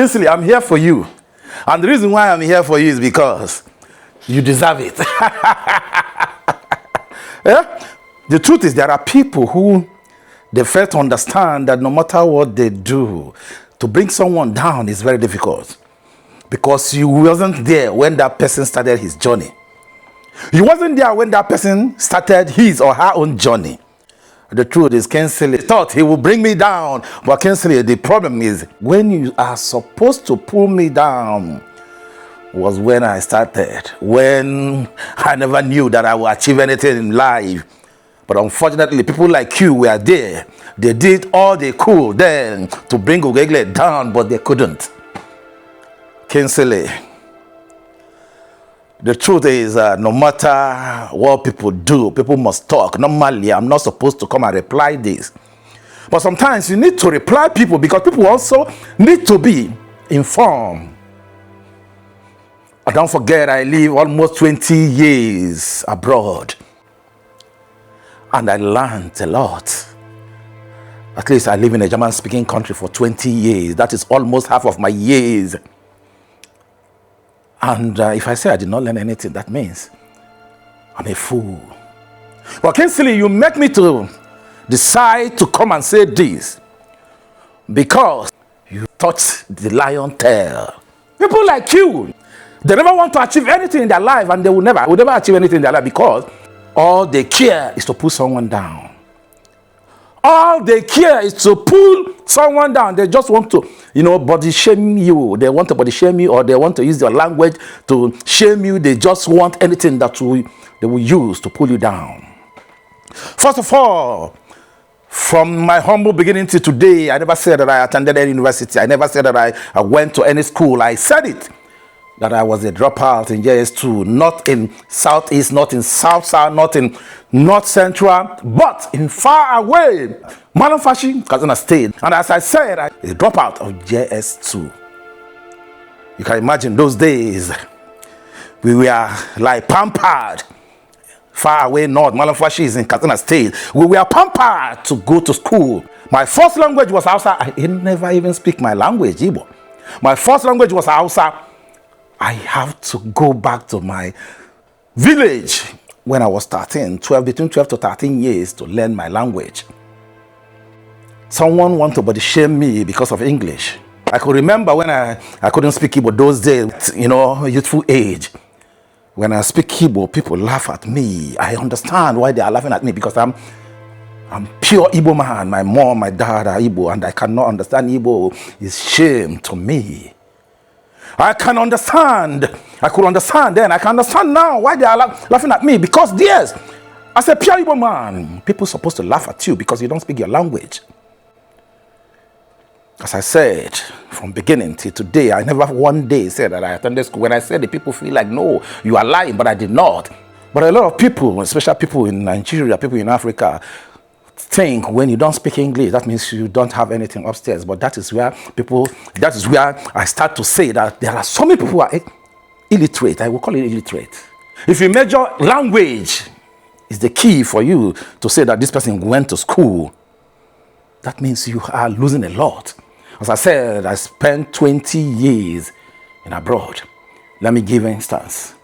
Kingsley, I'm here for you. And the reason why I'm here for you is because you deserve it. Yeah? The truth is, there are people who they fail to understand that no matter what they do, to bring someone down is very difficult. Because you wasn't there when that person started his journey. You wasn't there when that person started his or her own journey. The truth is, Kingsley thought he would bring me down. But Kingsley, the problem is, when you are supposed to pull me down, was when I started. When I never knew that I would achieve anything in life. But unfortunately, people like you were there. They did all they could then to bring Ugegle down, but they couldn't. Kingsley, the truth is, no matter what people do, people must talk. Normally, I'm not supposed to come and reply this. But sometimes you need to reply people because people also need to be informed. And don't forget, I live almost 20 years abroad. And I learned a lot. At least I live in a German-speaking country for 20 years. That is almost half of my years. And if I say I did not learn anything, that means I'm a fool. But Kingsley, you make me to decide to come and say this because you touch the lion tail. People like you, they never want to achieve anything in their life, and they will never achieve anything in their life because all they care is to put someone down. All they care is to pull someone down. They just want to, body shame you. They want to body shame you, or they want to use their language to shame you. They just want anything that they will use to pull you down. First of all, from my humble beginning to today, I never said that I attended any university. I never said that I went to any school. I said it, that I was a dropout in JS2, not in Southeast, not in South-South, not in North Central, but in far away, Malumfashi, Katsina State. And as I said, I a dropout of JS2. You can imagine those days, we were like pampered. Far away north, Malumfashi is in Katsina State. We were pampered to go to school. My first language was Hausa. I never even speak my language, Igbo. My first language was Hausa. I have to go back to my village when I was between 12 to 13 years to learn my language. Someone wanted to body shame me because of English. I could remember when I couldn't speak Igbo those days, youthful age. When I speak Igbo, people laugh at me. I understand why they are laughing at me because I'm pure Igbo man. My mom, my dad are Igbo, and I cannot understand Igbo. It's shame to me. I can understand. I could understand then. I can understand now why they are laughing at me. Because yes, as a pure Igbo man, people are supposed to laugh at you because you don't speak your language. As I said, from beginning till today, I never one day said that I attended school. When I said it, people feel like, no, you are lying, but I did not. But a lot of people, especially people in Nigeria, people in Africa, think when you don't speak English, that means you don't have anything upstairs. But that is where I start to say that there are so many people who are illiterate. I will call it illiterate. If you measure language is the key for you to say that this person went to school, that means you are losing a lot. As I said, I spent 20 years in abroad. Let me give an instance.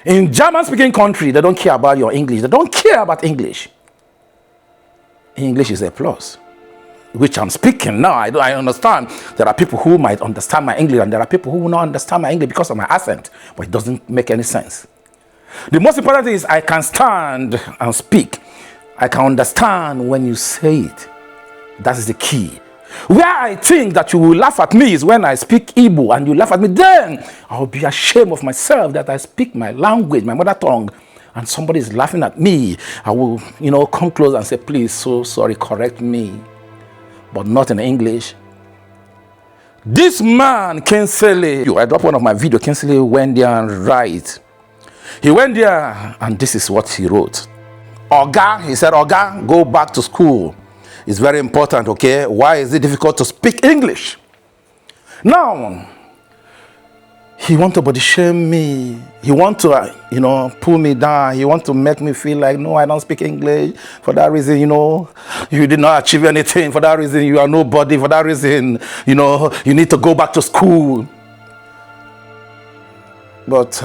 In German-speaking country, they don't care about your English. They don't care about English. English is a plus, which I'm speaking now. I understand there are people who might understand my English, and there are people who will not understand my English because of my accent, but it doesn't make any sense. The most important thing is I can stand and speak. I can understand when you say it. That is the key. Where I think that you will laugh at me is when I speak Igbo and you laugh at me, then I'll be ashamed of myself that I speak my language, my mother tongue, and somebody is laughing at me. I will, come close and say, please, so sorry, correct me. But not in English. This man, Kingsley, I dropped one of my videos. Kingsley went there and write. He went there and this is what he wrote. Oga, he said, Oga, go back to school. It's very important, okay? Why is it difficult to speak English? Now, He want to body shame me. He want to, pull me down. He want to make me feel like, no, I don't speak English. For that reason, you did not achieve anything. For that reason, you are nobody. For that reason, you need to go back to school. But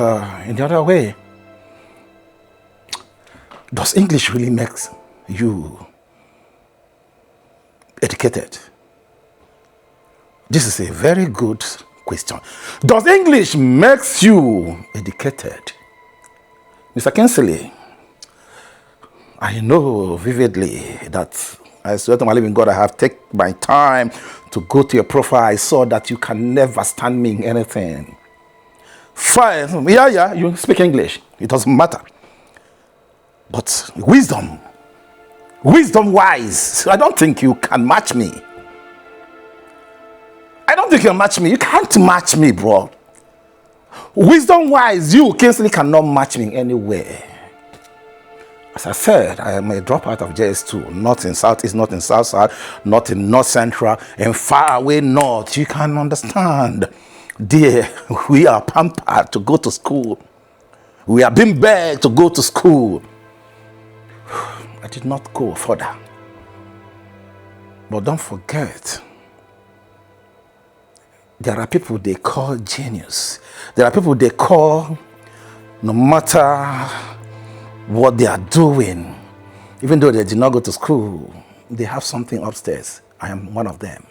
in the other way, does English really make you educated? This is a very good question. Does English make you educated? Mr. Kingsley, I know vividly that I swear to my living God, I have taken my time to go to your profile. I saw that you can never stand me in anything. Fine, yeah, you speak English. It doesn't matter. But wisdom-wise, I don't think you can match me. I don't think you can match me. You can't match me, bro. Wisdom-wise, you, Kingsley, cannot match me anywhere. As I said, I am a dropout of JS2. Not in Southeast, not in South-South, not in North Central, and far away North. You can understand. Dear, we are pampered to go to school. We are being begged to go to school. I did not go further. But don't forget, there are people they call genius. There are people they call, no matter what they are doing, even though they did not go to school, they have something upstairs. I am one of them.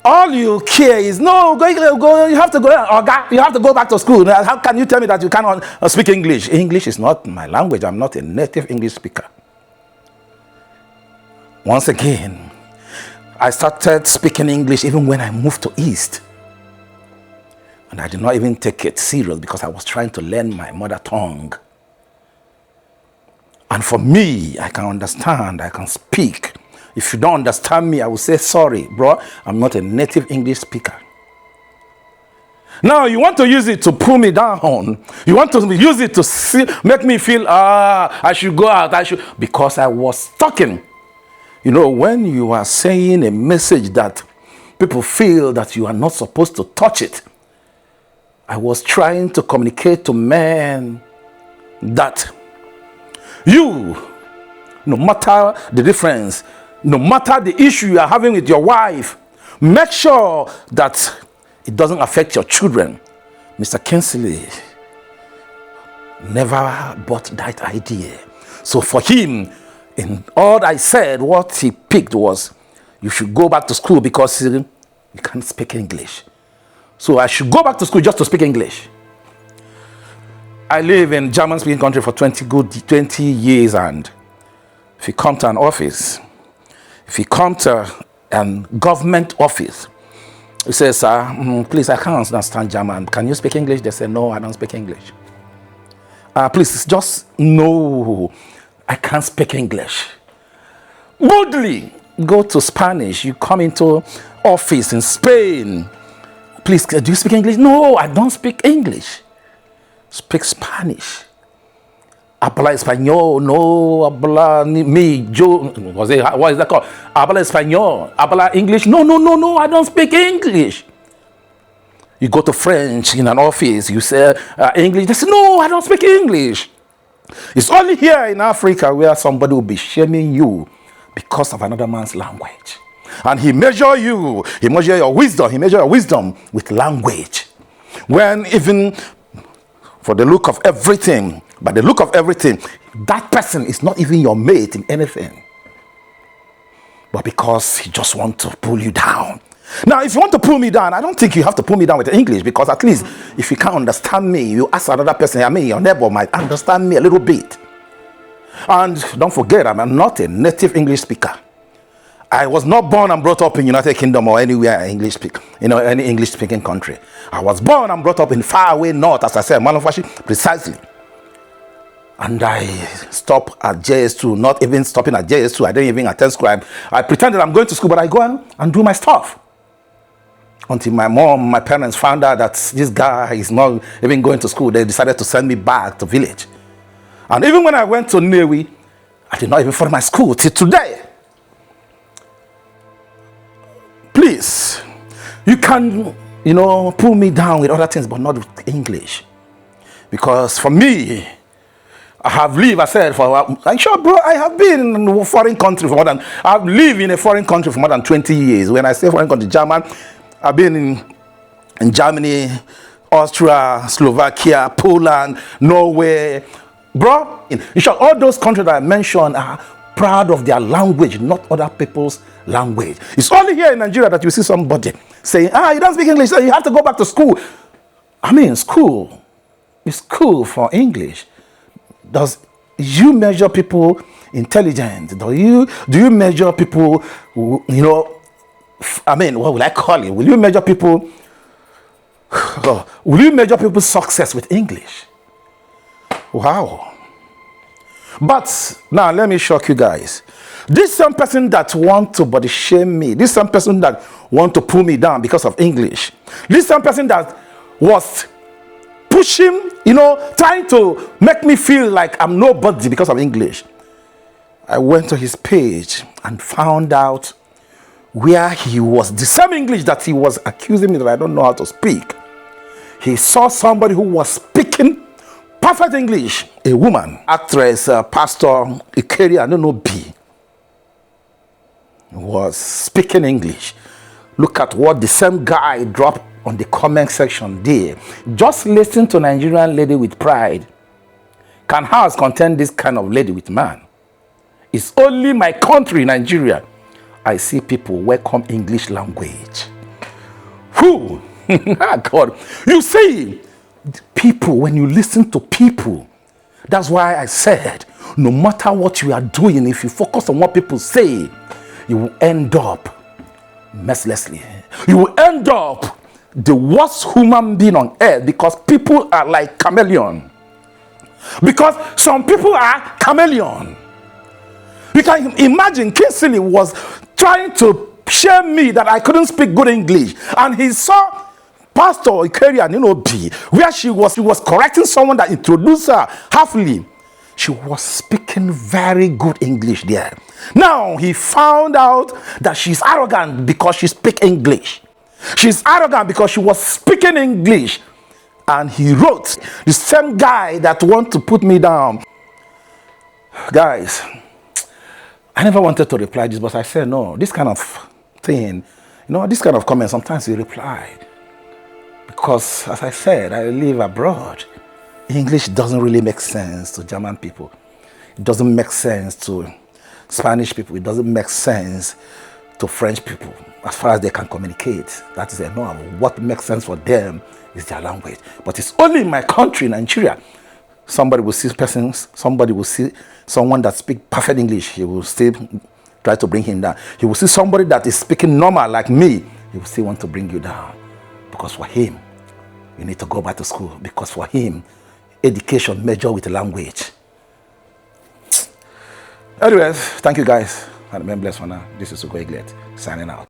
All you care is, no, go, you have to go, you have to go back to school. How can you tell me that you cannot speak English? English is not my language. I'm not a native English speaker. Once again, I started speaking English even when I moved to East. And I did not even take it serious because I was trying to learn my mother tongue. And for me, I can understand, I can speak. If you don't understand me, I will say, sorry, bro, I'm not a native English speaker. Now, you want to use it to pull me down. You want to use it to make me feel, I should go out, because I was talking. When you are saying a message that people feel that you are not supposed to touch it, I was trying to communicate to men that you, no matter the difference, no matter the issue you are having with your wife, make sure that it doesn't affect your children. Mr. Kingsley never bought that idea. So for him, in all I said, what he picked was, you should go back to school because you can't speak English. So I should go back to school just to speak English. I live in German-speaking country for 20 years, and if you come to an office, if you come to a government office, you say, sir, please, I can't understand German. Can you speak English? They say, no, I don't speak English. Please, just no, I can't speak English. Boldly go to Spanish. You come into office in Spain. Please, do you speak English? No, I don't speak English. Speak Spanish. Habla español, no habla yo. What is that called? Habla español. Habla English? No, I don't speak English. You go to French in an office, you say English. They say, no, I don't speak English. It's only here in Africa where somebody will be shaming you because of another man's language. And he measure you, he measure your wisdom with language. When even for the look of everything, by the look of everything, that person is not even your mate in anything. But because he just wants to pull you down. Now, if you want to pull me down, I don't think you have to pull me down with English, because at least if you can't understand me, you ask another person, your neighbor might understand me a little bit. And don't forget, I'm not a native English speaker. I was not born and brought up in United Kingdom or anywhere English speak, any English speaking country. I was born and brought up in far away north, as I said, Manufacturing, precisely. And I stopped at JS2, not even stopping at JS2. I didn't even attend school. I pretended I'm going to school, but I go and do my stuff. Until my parents found out that this guy is not even going to school. They decided to send me back to village. And even when I went to Newi, I did not even follow my school till today. Please, you can pull me down with other things, but not with English. Because for me, I have lived, I said, I'm sure, bro, I have been in a foreign country for more than, I've lived in a foreign country for more than 20 years. When I say foreign country, German, I've been in Germany, Austria, Slovakia, Poland, Norway. Bro, in short, all those countries that I mentioned are proud of their language, not other people's language. It's only here in Nigeria that you see somebody saying, you don't speak English, so you have to go back to school. I mean, school is school for English. Does you measure people intelligent? Do you measure people, I mean, what will I call it? Will you measure people, will you measure people's success with English? Wow. But now let me shock you guys. This same person that want to body shame me, this same person that want to pull me down because of English, this same person that was pushing, trying to make me feel like I'm nobody because of English. I went to his page and found out where he was, the same English that he was accusing me that I don't know how to speak. He saw somebody who was speaking perfect English, a woman, actress, pastor, Ikeri, I don't know, B, was speaking English. Look at what the same guy dropped on the comment section there. Just listen to Nigerian lady with pride. Can house contain this kind of lady with man? It's only my country, Nigeria, I see people welcome English language. Who? God. You see, people, when you listen to people, that's why I said, no matter what you are doing, if you focus on what people say, you will end up mercilessly. You will end up the worst human being on earth, because people are like chameleon. Because some people are chameleon. You can imagine Kingsley was trying to shame me that I couldn't speak good English, and he saw Pastor Ikeri and B, where she was correcting someone that introduced her halfly. She was speaking very good English there. Now he found out that she's arrogant because she speaks English. She's arrogant because she was speaking English. And he wrote, the same guy that want to put me down. Guys, I never wanted to reply this, but I said no. This kind of thing, this kind of comment, sometimes you reply. Because, as I said, I live abroad. English doesn't really make sense to German people. It doesn't make sense to Spanish people. It doesn't make sense to French people. As far as they can communicate, that is enough. What makes sense for them is their language. But it's only in my country, Nigeria, somebody will see someone that speaks perfect English. He will still try to bring him down. He will see somebody that is speaking normal like me. He will still want to bring you down. Because for him, you need to go back to school. Because for him, education measure with language. Anyways, thank you guys. And remain blessed for now. This is Ugo Iglet, signing out.